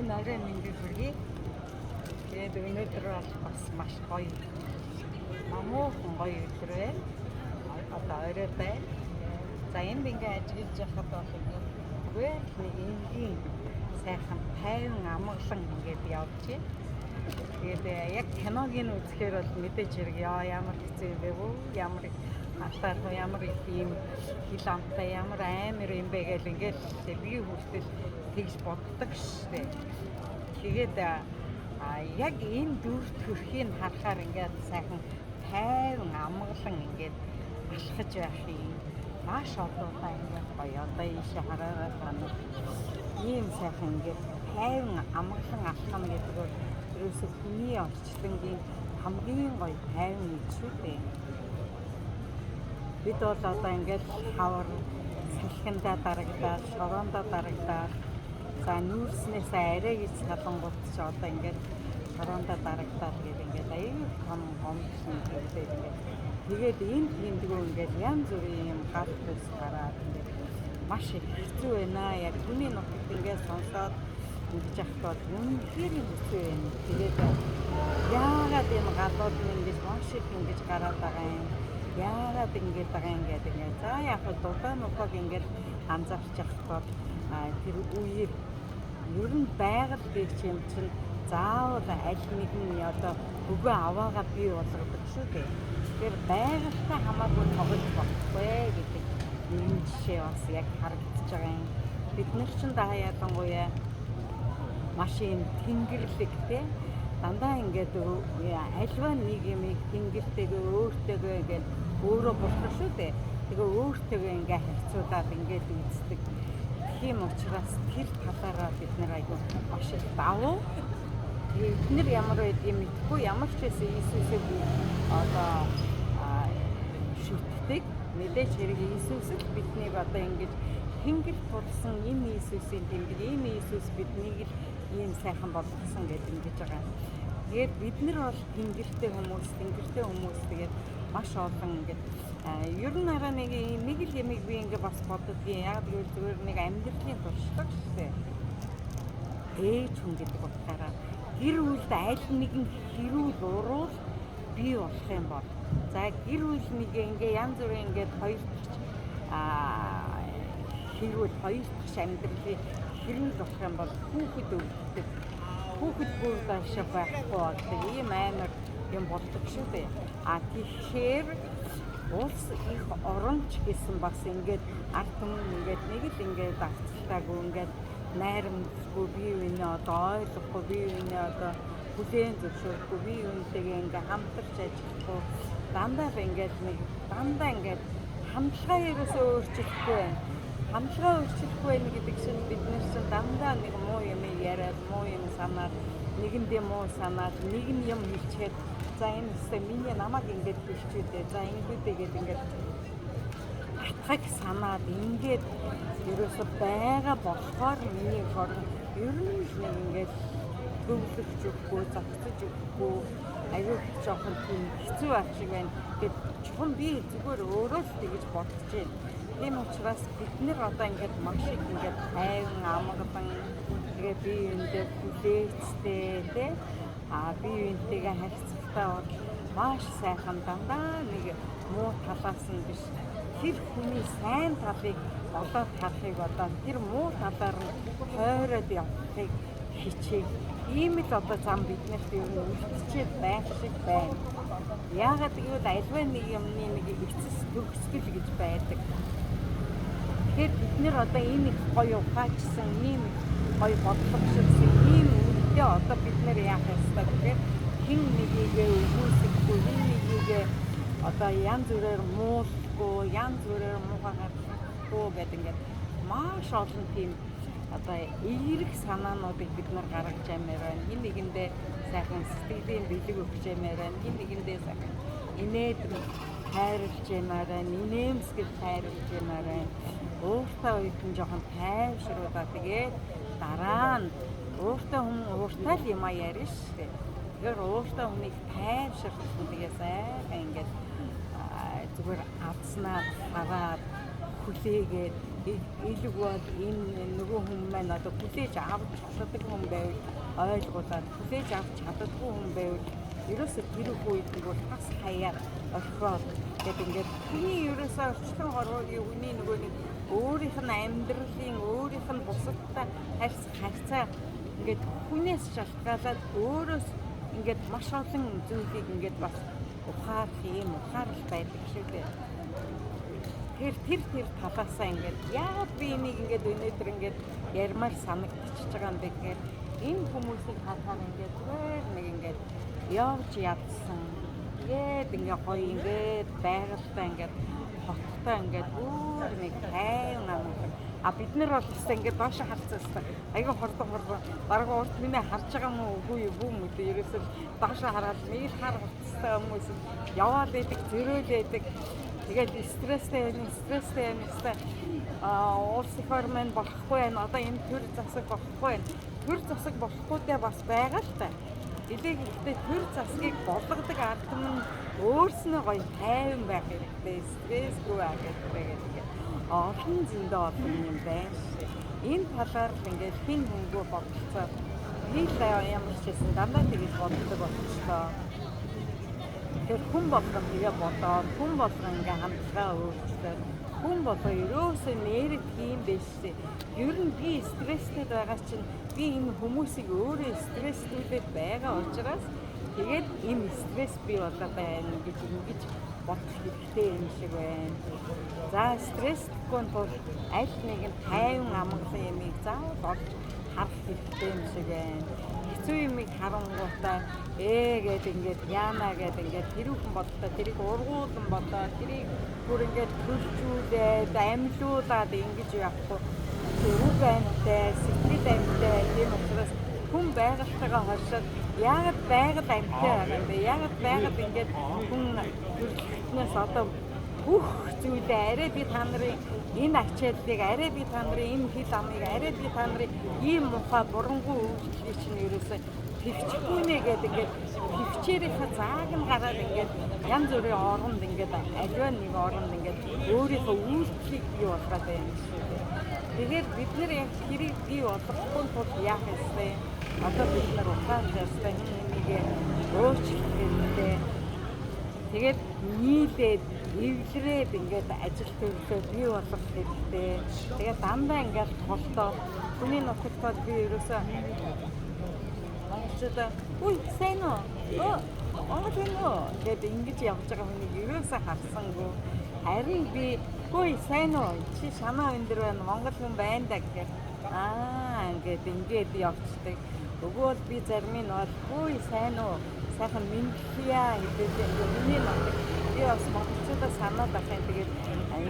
Энэ орой мэндийг хүргэе. Тэгээд өнөөдөр бас маш гоё. Намуухан гоё өдөр байна. Одоо орой байна. За энд ингээ ажиллаж байхад бол зүгээр нэг энгийн сайхан тайван амгалан ингээд явж байна. Тэгээд яг киног нь үзэхээр бол мэдээж хэрэг ямар хэцүү юм бэ вэ? Ямар хатаар ямар их юм хил амтай ямар амар юм бэ гэл ингээд би хүртэл тэгж боддог шээ. Тэгээд яг энэ дүрт төрхийг харахаар ингээд сайхан тайван амгалан ингээд алхаж байх юм. Маш олоолаа ингээд гоё. Одоо ийшээ хараад байна. Ийм сайхан ингээд тайван амгалан алхах гэдэг нь ерөөсөө хүний орчлонгийн хамгийн гоё тайван юм шүү дээ. Бид бол одоо ингээд хавар салхиндаа дарагдаад, шороондоо дарагдаад, за нүүрснээс арай гэж салангууд ч одоо ингээд шороондоо дарагдаад гэдэг ингээд аюул том гомдсон гэдэг ингээд тэгээд энэ тэмдгүү ингээд янз бүрийн юм гал төс гараад ингээд маш их хэцүү байна. Яг хүний нутагт ингээд сонсоод ингэж явахад үнэхээр хэцүү байна. Тэгээд яагаад энэ галууд ингэж маш их ингэж гараад байгаа юм? Яагаад ингэж байгаа юм гэдэг ингээд за яг дулаан нутаг ингээд анзаарч явахдаа тэр үеийг ер нь байгаль гэх юм чинь заавал аль нэгэн одоо өгөө аваагаа бий болгодог шүү дээ. Тэгэхээр байгальтай хамаагүй тоглож болохгүй гэдэг энэ жишээ бас яг харагдаж байгаа юм. Бид нар ч ялангуяа маш юм тэнгэрлэг те дандаа ингээд альва нэг юм тэнгэлтэйгээ өөртөөгөө ингээд өөрөө болох шүү дээ. Тэгээ өөртөөгөө ингээд харьцуулаад ингээд үздэг. Тийм учраас тэр талаараа бид нар айгүй маш их давуу. Бид нар ямар байдгийг мэдэхгүй ямар ч байсан Иесусыг одоо шүтдэг. Мэдээж хэрэг Иесус л биднийг одоо ингэж тэнгэр турсан энэ Иесусийн тэмдэг энэ Иесус биднийг ийм сайхан болгосон гэдэг ингэж байгаа. Тэгээд бид нар бол тэнгэртэй хүмүүс тэгээд маш олон ингэж ер нь араа нэг л ямиг би ингэ бас боддгийн. Яг гэвэл зүгээр нэг амьдралын туршлага шүү дээ. Ээж хүн гэдэг утгаараа гэр бүлд аль нэгэн хэрүүл уруул бий болох юм бол за гэр бүл нэг ингээ янз бүрийн ингээд хоёр хэрүүл хоёр дахь амьдралын хэрүүл болох юм бол хүүхэд өвддөг. Хүүхэд бүр даашаа байхгүй болдог. Ийм амар юм болдог шүү дээ. Тэгэхээр улс их оронч гэсэн бас ингээд ард түмэн ингээд нэг л ингээд давцалтаагүй ингээд найрамдахгүй бие биенээ одоо ойлгохгүй бие биенээ одоо бүлээн зөвшөөрөхгүй бие биентэйгээ ингээд хамтарч ажиллахгүй дандаа ингээд хамтлагаа ерөөсөө өөрчлөхгүй байна. Хамтлагаа өөрчлөхгүй байна гэдэг чинь бид нар чинь дандаа нэг муу юм яриад муу юм санаад нэгэндээ муу санаад нэг юм хэлчихэд за энэ өстэй миний намайг ингээд хэлчихвээ за ингэдэй гэдэг ингээд атгаг санаад ингээд ерөөсөө байгаа болохоор миний хорон ер нь нэг ингээд төвлөгч өгөхгүй зогцож өгөхгүй аюул жоохон тийм хэцүү ах шиг байна гэд чухам би зүгээр өөрөө л тэгж бодож байна. Тийм учраас бид нар одоо ингээд маш их ингээд тайван амгалан тэгээ бие биендээ хүлээцтэй тий бие биентэйгээ харьцахтаа бол маш сайхан дандаа нэг муу талаас нь биш тэр хүний сайн талыг олоод харахыг одоо тэр муу талаар нь тойроод явахыг хичээх ийм л одоо зам биднэрт ер нь үлдчихэд байх шиг байна. Яагаад гэвэл альва нэг юмны нэг эцэс төгсгөл гэж байдаг. Тэгэхээр бид нэр одоо энэ их гоё ухаачсан ийм гоё бодлогошсон ийм үедээ одоо бид нэр яах ёстой гэхээр хин нэгийг өгөөсөхгүй хин нэгийг одоо янз бүрээр муулахгүй янз бүрээр муухайхгүй гэдэг ингээд маш олон тийм одоо эерэг санаануудыг бид нар гаргаж амаар байна. Хин нэгэндээ сайхан сэтгэлийн бэлэг өгч амаар байна. Хин нэгэндээ сайхан инээдрэг хайрлж амаар байна. Инээмсгэл хайрлж амаар байна. Ууртаа үед нь жоохон тайвшруулаад тэгээд дараа нь ууртаа хүн ууртаа л юм ярьж штэ. Тэгэхээр ууртаа хүнийг тайвшруулсан тэгээ сайхан ингээд зүгээр адснаа хараад хүлээгээд илүү бол энэ нөгөө хүн маань одоо хүлээж авч чаддаг хүн байвал ойлгуулаад хүлээж авч чаддаггүй хүн байвал ерөөсөө тэр үед нөгөө тас хаяар орхиод гэдэг ингээд хүний ерөөсөө орчлон хорвоогийн хүний нөгөө нэг өөрийнх нь амьдралын өөрийнх нь бусадтай харьцаа ингээд хүнээс шалтгаалаад өөрөөс ингээд маш олон зүйлийг ингээд бас ухаарах юм ухаарал байдаг шүү дээ. Тэр талаасаа ингээд яагаад би энийг ингээд өнөөдөр ингээд ярмаар санагдчихж байгаа юм бэ гэхээр энэ хүмүүсийг харахаар ингээд зүгээр нэг ингээд явж ядсан. Тэгээд ингээд гоё ингээд байгальтай ингээд хоттой ингээд өөр нэг тайван амгалан. А бид нар бол тест ингээд доош харцсан. Айгаа хордон бараг урд минь харж байгаа юм уу үгүй юу юм үү ерөөсөө доош хараад нэг харах хэвчтэй хүмүүс яваад байдаг зөрөөл байдаг. Тэгээд стресстэй байна. Улс их хормон болохгүй байна. Одоо энэ төр засаг болохгүй байна. Төр засаг болохгүйдээ бас байгаа л та. Гэхдээ төр засгийг болгодог албан нь өөрснөө гоё тайван байх хэрэгтэй. Стрессгүй байх хэрэгтэй. Олон зөндөө олон юм байна. Энэ талаар л ингээд хин хөнгөө бодолцоо хийлээ ямар ч гэсэн дандаа тэгж боддог болчихлоо. Тэр хүн болгон тэгээ бодоод хүн болгон ингээ хандлагаа өөрчлөөд хүн болгоо ерөөсөө нэрэг тийм биш. Ер нь би стресстэй байгаа чинь би энэ хүмүүсийг өөрөө стресстүүлээд байгаа учраас тэгээд энэ стресс би болоод байна гэж ингэж бодох хэрэгтэй юм шиг байна. За стресстгүй бол аль нэгэн тайван амгалан юмыг заавал олж харах хэрэгтэй юм шиг байна. Хэцүү юмыг харангуйтаа гээд ингээд яана гээд ингээд тэрүүхэн бодлоо тэрийг ургуулсан бодлоо тэрийг бүр ингээд төлжүүлээд амьлуулад ингэж явахгүй үг амьтай сэтгэл амьтай тийм учраас хүн байгальтайгаа холшоод яагаад байгаль амьтай байгаа юм бэ? Яагаад байгаль ингээд хүн төрөлхтнээс одоо бүх зүйлээ арай би та нарын энэ ачааллыг арай би та нарын энэ хил амыг арай би та нарын ийм мухаа бурангуй үйлчлэгийг чинь ерөөсөө төвчгүй нэ гэдэг ингээд төвчээрийнхээ зааг нь гараад ингээд янз бүрийн оронд ингээд аливаа нэг оронд ингээд өөрийнхөө үйлчлэгийг бий болгоод байна шүү дээ. Тэгэхээр бид нэр яг хэрийг бий болгохгүй тул яах ёстой? Одоо бид нар ухаан ёстой нэг өөрчлөлт хэрэгтэй. Тэгээд нийлээд эвлэрээд ингээд ажил төлөвлөө бий болгох хэрэгтэй. Тэгээд дандаа ингээд толтоо хүний нутагт бол би ерөөсөө монголчуудаа үгүй сайн уу? Монгол хүн үү гэдэг ингэж явж байгаа хүнийг ерөөсөө харсангүй. Харин би үгүй сайн уу? Чи санаа өндөр байна. Монгол хүн байна да гэхээр ингээд явцдаг. Өгөөл би зарим нь бол үгүй сайн уу? Сайхан мэдлэе гэдэг миний нутаг. Би бас монголчуудаа санаад байх юм. Тэгээд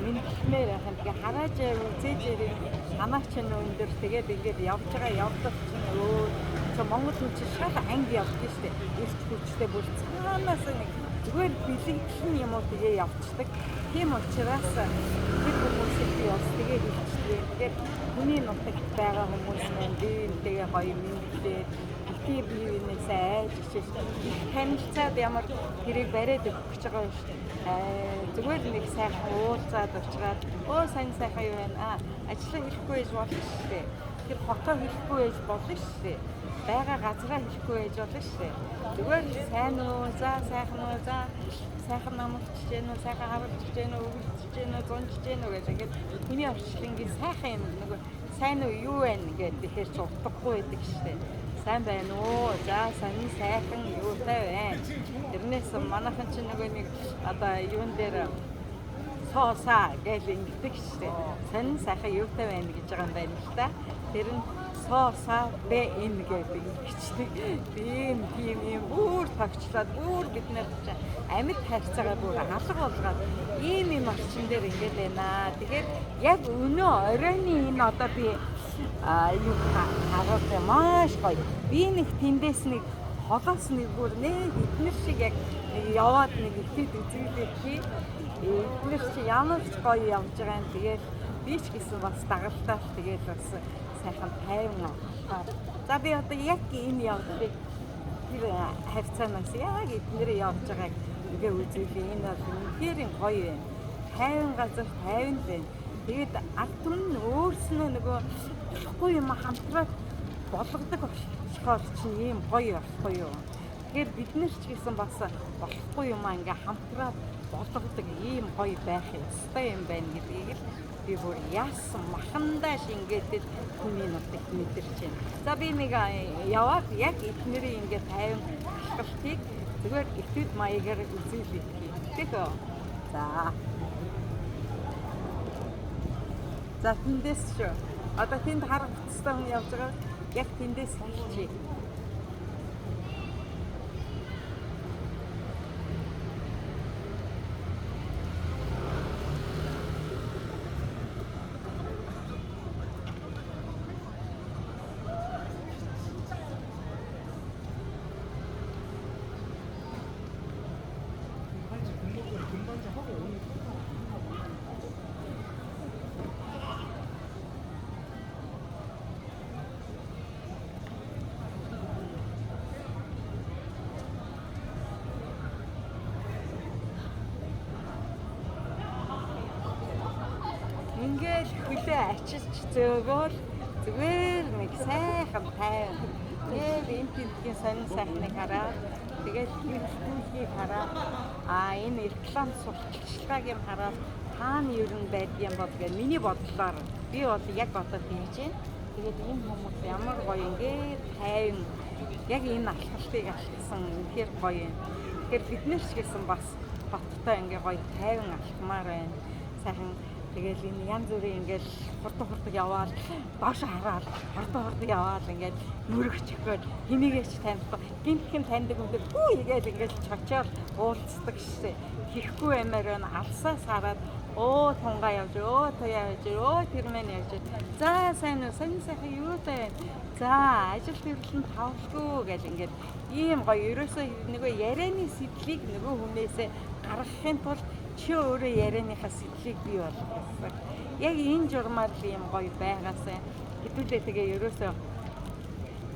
мэдлэмээр байх юм. Тэгээд харааж үзээж ирэх санаач нь өндөр. Тэгээд ингээд явж байгаа явдал чинь Монгол хүн чинь шал анги явдаг шүү дээ. Эрт хүчтэй бүр цаанаас нэг зүгээр бэлэгдсэн юм уу тэгээ явцдаг. Тийм учраас тэр хүмүүсийг би бас тэгээ хэлчихлээ. Тэгэхээр хүний нутагт байгаа хүмүүс маань биеинтэйгээ гоё мэдлээд битгий биенээс айж ичээж танилцаад ямар тэрийг бариад өгөх гэж байгаа юм шүү дээ. Зүгээр нэг сайхан уулзаад очраад сайхан юу байна? Ажлаа хийхгүй байж болно шүү дээ. Тэр хотоо хийхгүй байж болно шүү дээ. Бага газараа хийхгүй байж болно шүү дээ. Зүгээр сайн уу, сайхан уу, сайхан намагч гэнэ үү, сайхан хаварч гэнэ үү, өгөлж гэнэ үү, зунж гэнэ үү гэж ингээд хүний орчлонгийн сайхан юм нөгөө сайн уу юу вэ гэдэг тэгэхээр ч утгагүй байдаг шүү дээ. Сайн байна уу? Сайн сайхан юутай байна. Тэрнээс манайхан ч нөгөө нэг одоо юун дээр соосаа гэж ингэдэг шүү дээ. Сайн сайхан юутай байна гэж байгаа юм байна л та. Тэр нь соосаа бэн гэдэг ингэчдэг. Тийм юм бүр тогчлоод бүр бид нар амьд харьцаагаа бүр алга болгоод ийм юм орчин дээр ингэж байна. Тэгэхээр яг өнөө оройны энэ одоо би юу хараад маш гоё. Би нэг тэндээс нэг холоос нэг бүр нэг эднэр шиг яг яваад нэг ихэд үзүүлээ чи эднэр чи ямар ч гоё явж байгаа юм. Тэгээд би ч гэсэн бас дагалдаад тэгээд бас сайхан тайван. За би одоо яг энэ явдлыг тэр хавцаанаас яг эднэр явж байгааг ингээ үзүүлээ. Энэ бол үнэхээр гоё байна. Тайван газар тайван байна. Тэгээд ард түмэн өөрснөө нөгөө болохгүй юм хамтраад болгодог болохоор чинь ийм гоё болохгүй юу. Тэгэхээр бид нар ч гэсэн бас болохгүй юм ингээ хамтраад болгодог ийм гоё байх ёстой юм байна гэдгийг л би бүр яасан махандаа шингээдэд хүний нутагт мэдэрч байна. За би нэг яваад яг эднэрийн ингээ 50 алхалтыг зүгээр итгэд маягаар үзүүлэх юм. Тэгэхөө. За тэндээс шүү. Одоо тэнд харах хэвчтэй хүн явж байгаа. Яг тэндээс хэлчихье. Ингээл хүлээ ачиж зөөгөөл зүгээр нэг сайхан тайван. Тэгээд энэ тентгийн сонин сайхныг хараад тэгээд хөвгөлийг хараад энэ реклам сурталчилгааг юм хараад хаана юу н байдгийн бод гэж миний бодлоор би бол яг одоо хийж байна. Тэгээд энэ хүмүүс ямар гоё ингээд тайван яг энэ алхалтыг алхсан үнэхээр гоё юм. Тэгэхээр бид нар ч гэсэн бас хоттой ингээ гоё тайван алхмаар байна. Сайхан тэгэл энэ янз бүрийн ингээл хурдан яваал доош хараад хурдан яваал ингээд мөрөгчгööl хинийгээч танихгүй гинтхэн таньдаг хүнтэй хүү игээл ингээд чочоор уулздаг шээ хийхгүй амаар нь алсаас хараад тунгаа явж туяа явж тэр мэн явж за сайн сайхан юу вэ за ажил төрөлн тавлгүй гэл ингээд ийм гоё ерөөсөө нөгөө ярианы сэтлийг нөгөө хүнээсээ гаргахын тулд чи өөрөө ярианыхаа сэтлийг бий болгосон. Яг энэ журмаар л юм гоё байгаасаа хэдүүлээ тэгээ ерөөсөө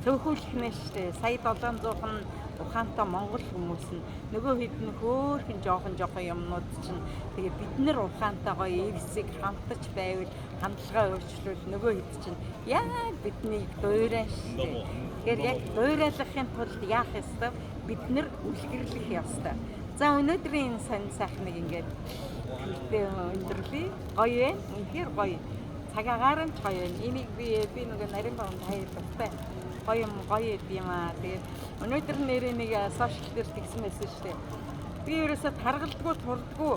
цөөхүүлэхнэ штэ. Сая 700 нь ухаантай монгол хүмүүс нь нөгөө хэд нь хөөхөн жоохон юмнууд чинь тэгээ бид нар ухаантай гоё эвсэг хамтаж байвал хандлагаа өөрчлөл нөгөө хэд чинь яг бидний дуурай штэ. Тэгэхээр яг дуурайлахын тулд яах ёстой? Бид нар үлгэрлэх ёстой. За өнөөдрийн сонин сайхныг ингээд хэлтэй өндөрлөе. Гоё вэ? Үнэхээр гоё. Цагаагаар нь гоё вэ. Энийг би нөгөө нарийн боонд хайрлалтай. Гоё юм аа. Тэгээд өнөөдөр нэрээ нэг сошиал дээр тэгсэн байсан шүү дээ. Би ерөөсө таргалдгүй турдгүй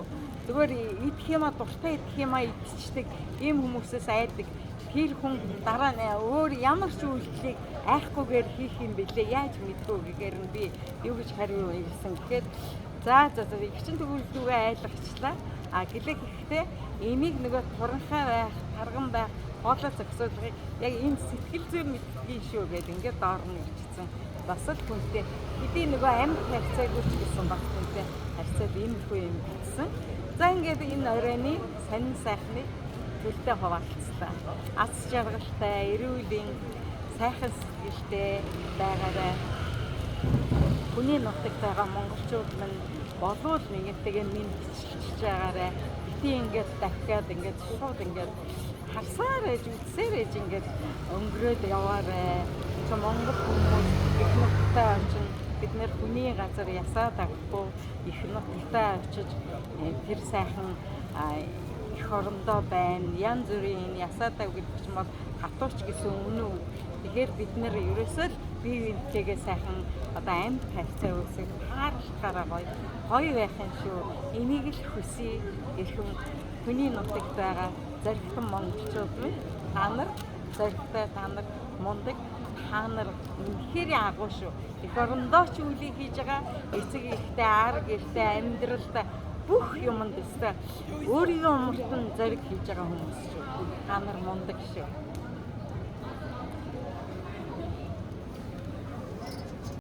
зүгээр идэх юмаа дуртай идэх юмаа идчихдэг ийм хүмүүсээс айдаг. Тэр хүн дараа нь өөр ямар ч үйлдэлийг айхгүйгээр хийх юм бэлээ. Яаж мэдгүй гэхээр нь би юу гэж хариу ирсэн. Тэгэхээр за игчин төгөлдгөө айлгчлаа. Гэлэг ихтэй энийг нөгөө туранхай байх, тарган байх, хоолой зохицуулахыг яг энэ сэтгэл зүйн мэдгийн шүү гэдэг ингээд доорно ирчихсэн. Бас л хүнтэй хэдий нөгөө амьд харьцаагүй ч гэсэн бас хүнтэй харьцаад иймэрхүү юм бичсэн. За ингээд энэ оройны сонин сайхныг төлтэй хуваалцлаа. Аз жаргалтай, эрүүлийн сайхан сэтгэлтэй байгаарай. Хүний нутагт байгаа монголчууд минь болвол нэгэнтэйгээ мэдчилж байгаарай. Бити ингээд дахиад ингээд шууд ингээд харсаар ээж үтсээр ээж ингээд өнгөрөөд яваарай. Чи монгол хүмүүс их нутагтаа очино. Бид нэр хүний газар ясаад авахгүй их нутагтаа очиж тэр сайхан их орондоо байна. Янз бүрийн ясаадаг гэдэг чинь бол хатууч гэсэн үнэн. Тэгэхээр бид нэр ерөөсөө л бие биентэйгээ сайхан одоо амьд харьцаа үүсгэж тааралхаараа гоё байх юм шүү. Энийг л хүсье. Эрхэм хүний нутагт байгаа зоригтон монголчууд минь та нар зоригтой, та нар мундаг, та нар үнэхээр агуу шүү. Эх орондоо ч үлийг хийж байгаа эцэг ихтэй, ар гэртэй, амьдралтай бүх юмд өстой өөрийн умартан зориг хийж байгаа хүмүүс шүү. Та нар мундаг шүү.